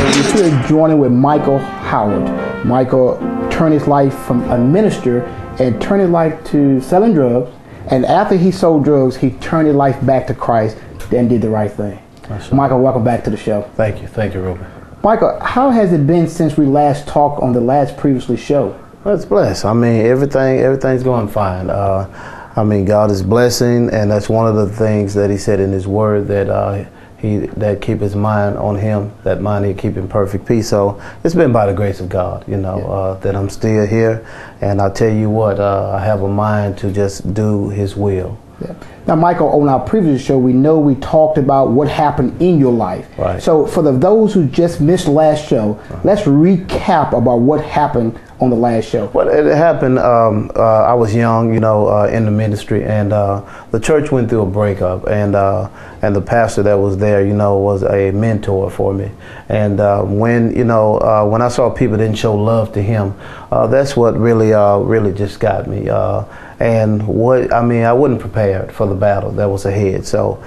We're here joining with Michael Howard. Michael turned his life from a minister and turned his life to selling drugs. And after he sold drugs, he turned his life back to Christ and did the right thing. Michael, welcome back to the show. Thank you, Reuben. Michael, how has it been since we last talked on the last previously show? Well, it's blessed. I mean, everything's going fine. I mean, God is blessing, and that's one of the things that He said in His Word, that that keep his mind on Him, that mind He'll keep in perfect peace. So it's been by the grace of God, that I'm still here. And I tell you what, I have a mind to just do His will. Yeah. Now, Michael, on our previous show, we talked about what happened in your life. Right. So for those who just missed last show, let's recap about what happened on the last show. Well, it happened, I was young, in the ministry, and the church went through a breakup, and the pastor that was there, was a mentor for me. And when I saw people didn't show love to him, that's what really just got me. And I wasn't prepared for the battle that was ahead. So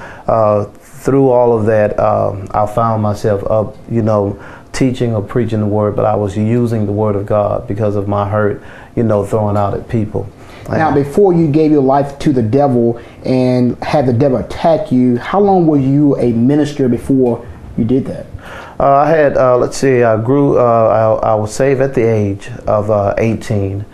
through all of that, I found myself up, teaching or preaching the word, but I was using the word of God because of my hurt, throwing out at people. Now, before you gave your life to the devil and had the devil attack you, how long were you a minister before you did that? I had, I grew, I was saved at the age of 18.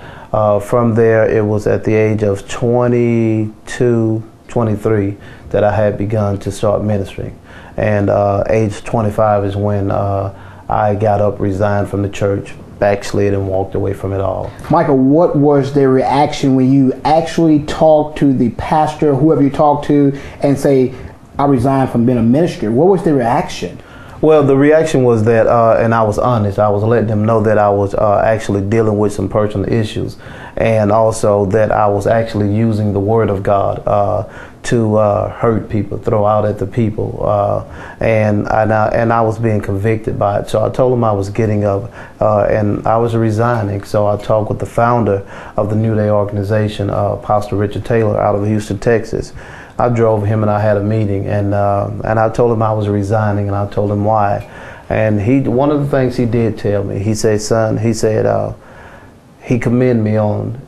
From there, it was at the age of 22, 23 that I had begun to start ministering. And age 25 is when I got up, resigned from the church, backslid, and walked away from it all. Michael, what was their reaction when you actually talked to the pastor, whoever you talked to, and say, I resigned from being a minister? What was their reaction? Well, the reaction was that, and I was honest, I was letting them know that I was actually dealing with some personal issues, and also that I was actually using the word of God to hurt people, throw out at the people, and I was being convicted by it. So I told them I was getting up, and I was resigning. So I talked with the founder of the New Day organization, Pastor Richard Taylor, out of Houston, Texas. I drove him and I had a meeting, and I told him I was resigning, and I told him why. And one of the things he did tell me, he said, son, he commended me on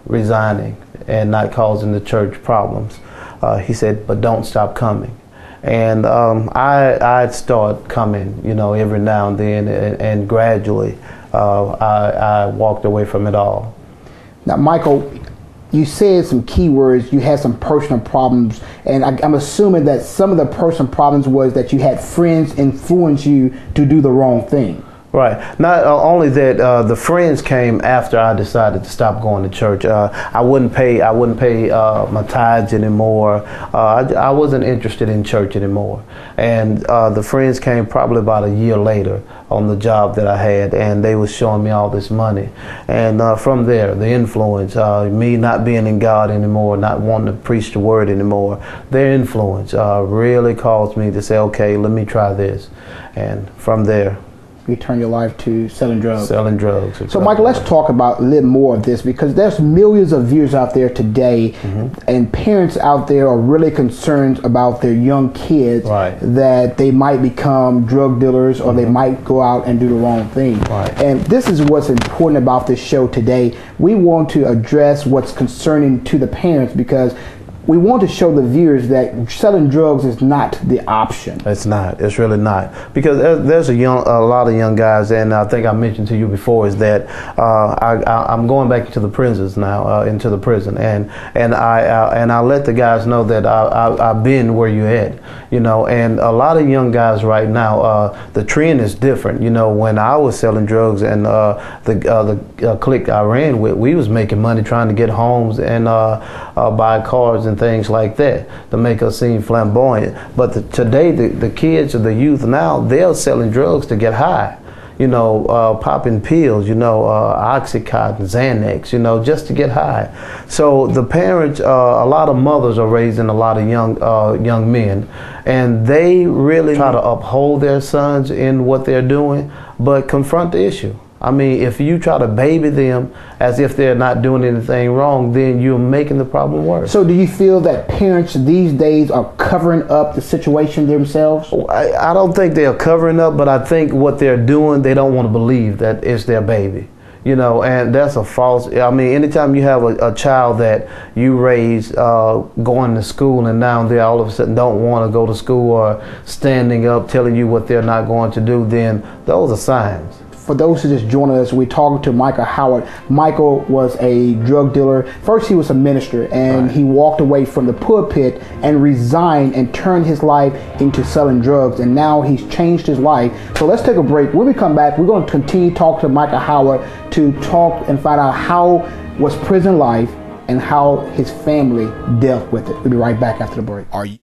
resigning and not causing the church problems. He said, but don't stop coming. And I'd start coming, every now and then, and gradually I walked away from it all. Now, Michael, you said some key words. You had some personal problems, and I'm assuming that some of the personal problems was that you had friends influence you to do the wrong thing. Right. Not only that, the friends came after I decided to stop going to church. I wouldn't pay my tithes anymore. I wasn't interested in church anymore. And the friends came probably about a year later on the job that I had, and they was showing me all this money. And from there, the influence, me not being in God anymore, not wanting to preach the word anymore, their influence really caused me to say, okay, let me try this. And from there, you turn your life to selling drugs. Selling drugs. So, Michael, let's talk about a little more of this, because there's millions of viewers out there today, and parents out there are really concerned about their young kids, that they might become drug dealers or they might go out and do the wrong thing. And this is what's important about this show today. We want to address what's concerning to the parents, because we want to show the viewers that selling drugs is not the option. It's not. It's really not. Because there's a lot of young guys, and I think I mentioned to you before, is that I'm going back to the prisons now, into the prison, and I let the guys know that I've been where you at, and a lot of young guys right now, the trend is different. When I was selling drugs, and the clique I ran with, we was making money trying to get homes and buy cars and things like that to make us seem flamboyant. But today, the kids or the youth now, they're selling drugs to get high. Popping pills, Oxycontin, Xanax, just to get high. So the parents, a lot of mothers are raising a lot of young men, and they really try to uphold their sons in what they're doing, but confront the issue. I mean, if you try to baby them as if they're not doing anything wrong, then you're making the problem worse. So do you feel that parents these days are covering up the situation themselves? I don't think they're covering up, but I think what they're doing, they don't want to believe that it's their baby. You know, and that's a false. I mean, anytime you have a child that you raise going to school and now they all of a sudden don't want to go to school or standing up telling you what they're not going to do, then those are signs. For those who just joined us, we're talking to Michael Howard. Michael was a drug dealer. First, he was a minister, and he walked away from the pulpit and resigned and turned his life into selling drugs, and now he's changed his life. So let's take a break. When we come back, we're going to continue talking to Michael Howard to talk and find out how was prison life and how his family dealt with it. We'll be right back after the break. Are you